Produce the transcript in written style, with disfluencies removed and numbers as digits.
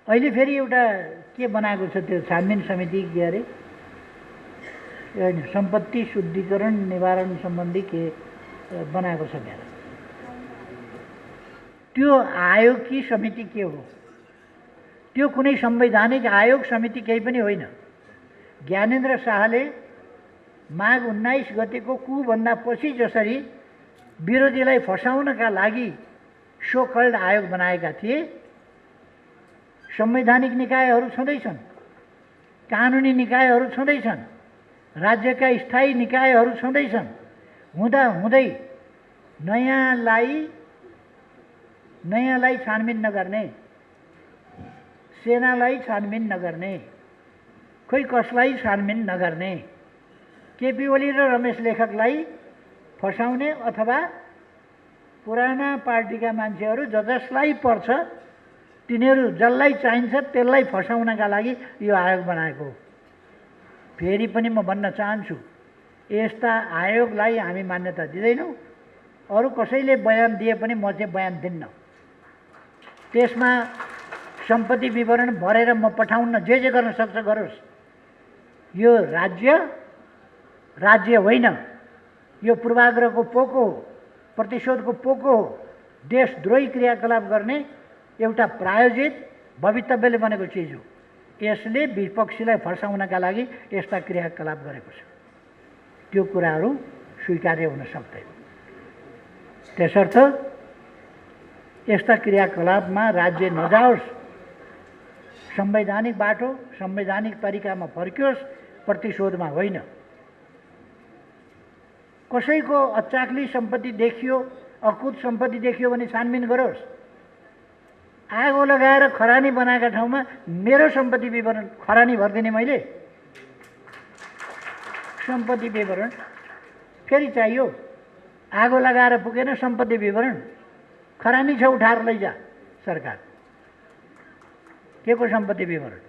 अहिले फेरि एउटा के बनाएको छ त्यो छानबिन समिति के अरे सम्पत्ति शुद्धिकरण निवारण सम्बन्धी के बनाएको छ मेरो त्यो आयोग कि समिति के हो त्यो कुनै संवैधानिक आयोग समिति केही पनि होइन ज्ञानेन्द्र शाहले माघ 19 गतेको कुभन्दा पछि जसरी विरोधीलाई फसाउनका लागि सो कल्ड आयोग बनाएका थिए संवैधानिक निकायहरू छँदैछन् कानुनी निकायहरू छँदैछन् राज्यका स्थायी निकायहरू छँदैछन् हुँदा हुँदै नयाँलाई छानबिन नगर्ने सेनालाई छानबिन नगर्ने खोइ कसलाई छानबिन नगर्ने केपी ओली र रमेश लेखकलाई फसाउने अथवा पुराना पार्टीका मान्छेहरू जसलाई पर्छ तिनीहरू जसलाई चाहिन्छ त्यसलाई फसाउनका लागि यो आयोग बनाएको हो। फेरि पनि म भन्न चाहन्छु यस्ता आयोगलाई हामी मान्यता दिँदैनौँ। अरू कसैले बयान दिए पनि म चाहिँ बयान दिन्न। त्यसमा सम्पत्ति विवरण भरेर म पठाउन्न। जे गर्न सक्छ गरोस्। यो राज्य होइन, यो पूर्वाग्रहको पोको हो, प्रतिशोधको पोको हो, देशद्रोही क्रियाकलाप गर्ने एउटा प्रायोजित भवितव्यले बनेको चिज हो। यसले विपक्षीलाई फसाउनका लागि यस्ता क्रियाकलाप गरेको छ। त्यो कुराहरू स्वीकार्य हुन सक्दैन। त्यसर्थ यस्ता क्रियाकलापमा राज्य नजाओस्, संवैधानिक बाटो संवैधानिक तरिकामा फर्कियोस्, प्रतिशोधमा होइन। कसैको अचाक्ली सम्पत्ति देखियो, अकुत सम्पत्ति देखियो भने छानबिन गरोस्। आगो लगाएर खरानी बनाएका ठाउँमा मेरो सम्पत्ति विवरण खरानी भर्दिने मैले सम्पत्ति विवरण फेरि चाहियो। आगो लगाएर पुगेन सम्पत्ति विवरण खरानी छ, उठाएर लैजा सरकार। के को सम्पत्ति विवरण?